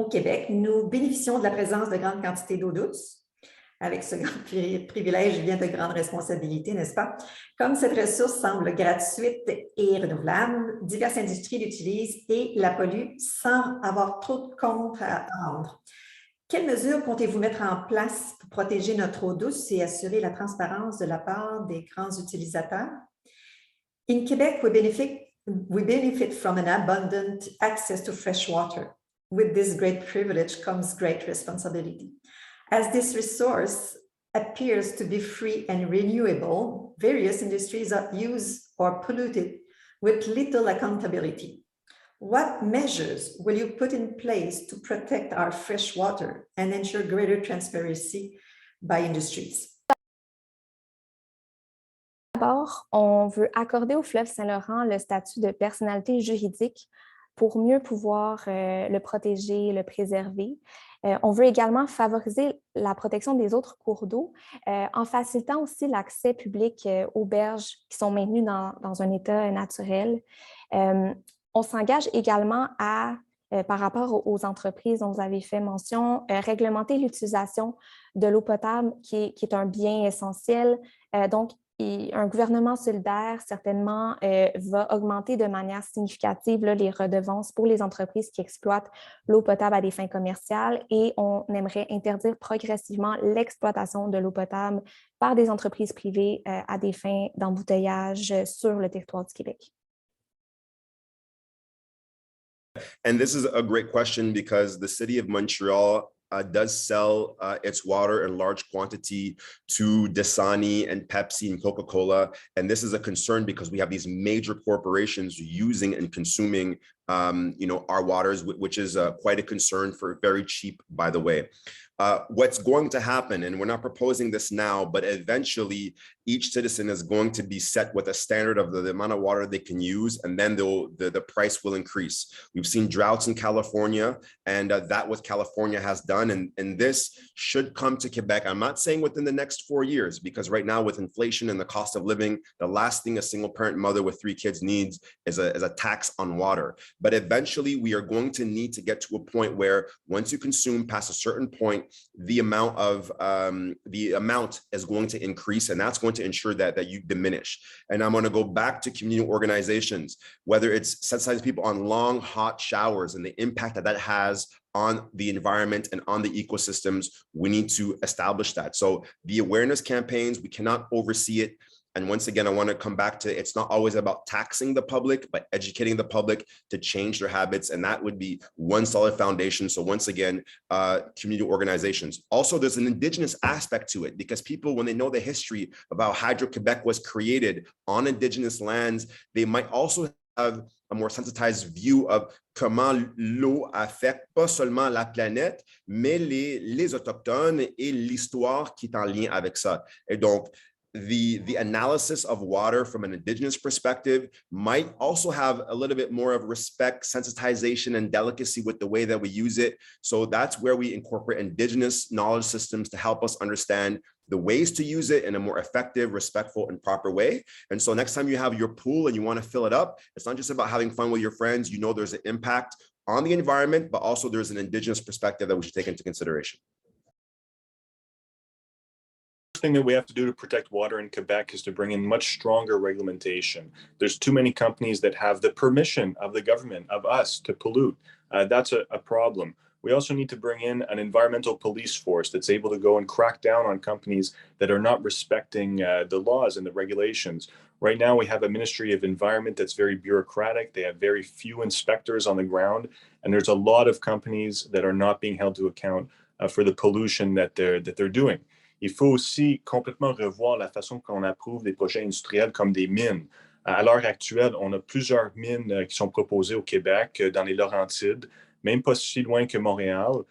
Au Québec, nous bénéficions de la présence de grandes quantités d'eau douce. Avec ce grand privilège vient de grandes responsabilités, n'est-ce pas? Comme cette ressource semble gratuite et renouvelable, diverses industries l'utilisent et la polluent sans avoir trop de comptes à rendre. Quelles mesures comptez-vous mettre en place pour protéger notre eau douce et assurer la transparence de la part des grands utilisateurs? In Quebec, we benefit from an abundant access to fresh water. With this great privilege comes great responsibility. As this resource appears to be free and renewable, various industries are used or polluted with little accountability. What measures will you put in place to protect our fresh water and ensure greater transparency by industries? D'abord, on veut accorder au fleuve Saint-Laurent le statut de personnalité juridique pour mieux pouvoir le protéger, le préserver. On veut également favoriser la protection des autres cours d'eau en facilitant aussi l'accès public aux berges qui sont maintenues dans un état naturel. On s'engage également à, par rapport aux entreprises dont vous avez fait mention, réglementer l'utilisation de l'eau potable qui est un bien essentiel. Donc, un gouvernement solidaire, certainement, va augmenter de manière significative les redevances pour les entreprises qui exploitent l'eau potable à des fins commerciales et on aimerait interdire progressivement l'exploitation de l'eau potable par des entreprises privées à des fins d'embouteillage sur le territoire du Québec. And this is a great question because the city of Montreal does sell its water in large quantity to Dasani and Pepsi and Coca-Cola. And this is a concern because we have these major corporations using and consuming our waters, which is quite a concern for very cheap, by the way. What's going to happen, and we're not proposing this now, but eventually each citizen is going to be set with a standard of the amount of water they can use, and then the price will increase. We've seen droughts in California, and that what California has done, and this should come to Quebec. I'm not saying within the next 4 years, because right now with inflation and the cost of living, the last thing a single parent mother with 3 kids needs is a tax on water. But eventually we are going to need to get to a point where once you consume past a certain point, the amount is going to increase, and that's going to ensure that you diminish. And I'm going to go back to community organizations, whether it's sensitizing people on long, hot showers and the impact that has on the environment and on the ecosystems. We need to establish that. So the awareness campaigns, we cannot oversee it. And once again, I want to come back to, it's not always about taxing the public, but educating the public to change their habits. And that would be one solid foundation. So once again, community organizations. Also, there's an Indigenous aspect to it because people, when they know the history of how Hydro-Quebec was created on Indigenous lands, they might also have a more sensitized view of comment l'eau affecte pas seulement la planète, mais les autochtones et l'histoire qui est en lien avec ça. Et donc, the analysis of water from an Indigenous perspective might also have a little bit more of respect, sensitization, and delicacy with the way that we use it. So that's where we incorporate Indigenous knowledge systems to help us understand the ways to use it in a more effective, respectful, and proper way. And so next time you have your pool and you want to fill it up, it's not just about having fun with your friends. You know there's an impact on the environment, but also there's an Indigenous perspective that we should take into consideration. Thing that we have to do to protect water in Quebec is to bring in much stronger regulation. There's too many companies that have the permission of the government, of us, to pollute. That's a problem. We also need to bring in an environmental police force that's able to go and crack down on companies that are not respecting the laws and the regulations. Right now, we have a Ministry of Environment that's very bureaucratic. They have very few inspectors on the ground, and there's a lot of companies that are not being held to account for the pollution that they're doing. Il faut aussi complètement revoir la façon qu'on approuve des projets industriels comme des mines. À l'heure actuelle, on a plusieurs mines qui sont proposées au Québec, dans les Laurentides, même pas si loin que Montréal.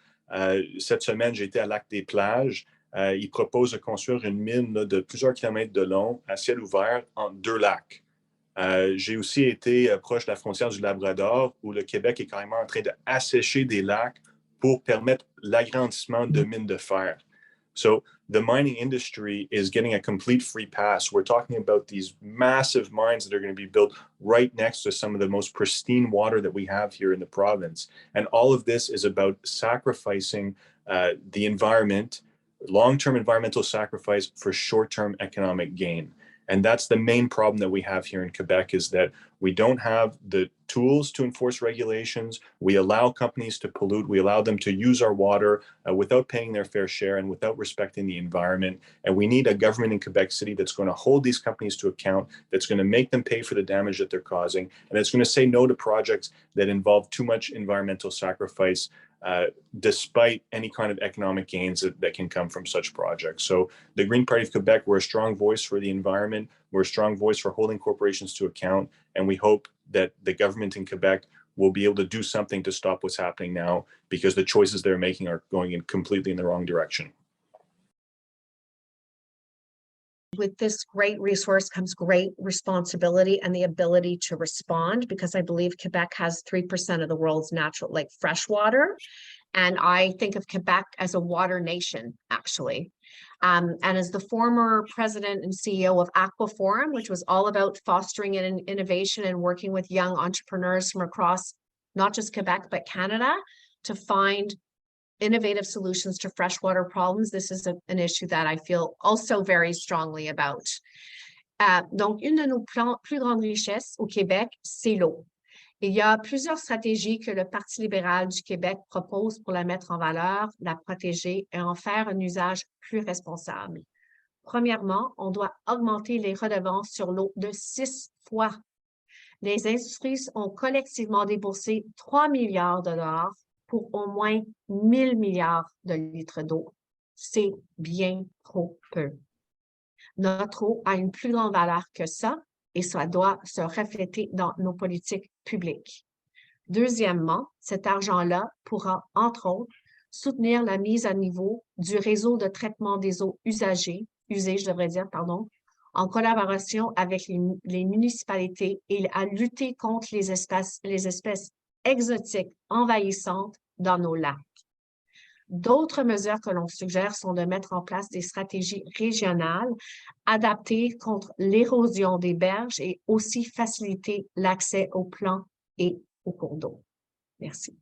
Cette semaine, j'ai été à Lac-des-Plages. Ils proposent de construire une mine de plusieurs kilomètres de long à ciel ouvert entre 2 lacs. J'ai aussi été proche de la frontière du Labrador, où le Québec est carrément en train d'assécher des lacs pour permettre l'agrandissement de mines de fer. So the mining industry is getting a complete free pass. We're talking about these massive mines that are going to be built right next to some of the most pristine water that we have here in the province. And all of this is about sacrificing the environment, long-term environmental sacrifice for short-term economic gain. And that's the main problem that we have here in Quebec, is that we don't have the tools to enforce regulations. We allow companies to pollute. We allow them to use our water without paying their fair share and without respecting the environment. And we need a government in Quebec City that's going to hold these companies to account, that's going to make them pay for the damage that they're causing, and it's going to say no to projects that involve too much environmental sacrifice, despite any kind of economic gains that can come from such projects. So the Green Party of Quebec, we're a strong voice for the environment. We're a strong voice for holding corporations to account. And we hope that the government in Quebec will be able to do something to stop what's happening now, because the choices they're making are going completely in the wrong direction. With this great resource comes great responsibility and the ability to respond, because I believe Quebec has 3% of the world's natural, like fresh water. And I think of Quebec as a water nation, actually. And as the former president and CEO of Aqua Forum, which was all about fostering innovation and working with young entrepreneurs from across not just Quebec, but Canada, to find innovative solutions to freshwater problems. This is an issue that I feel also very strongly about. Donc, une de nos plus grandes richesses au Québec, c'est l'eau. Il y a plusieurs stratégies que le Parti libéral du Québec propose pour la mettre en valeur, la protéger et en faire un usage plus responsable. Premièrement, on doit augmenter les redevances sur l'eau de 6 fois. Les industries ont collectivement déboursé 3 milliards de dollars pour au moins 1000 milliards de litres d'eau. C'est bien trop peu. Notre eau a une plus grande valeur que ça, et ça doit se refléter dans nos politiques publiques. Deuxièmement, cet argent-là pourra, entre autres, soutenir la mise à niveau du réseau de traitement des eaux usées, je devrais dire, en collaboration avec les municipalités, et à lutter contre les espèces exotiques envahissantes dans nos lacs. D'autres mesures que l'on suggère sont de mettre en place des stratégies régionales adaptées contre l'érosion des berges et aussi faciliter l'accès aux plants et aux cours d'eau. Merci.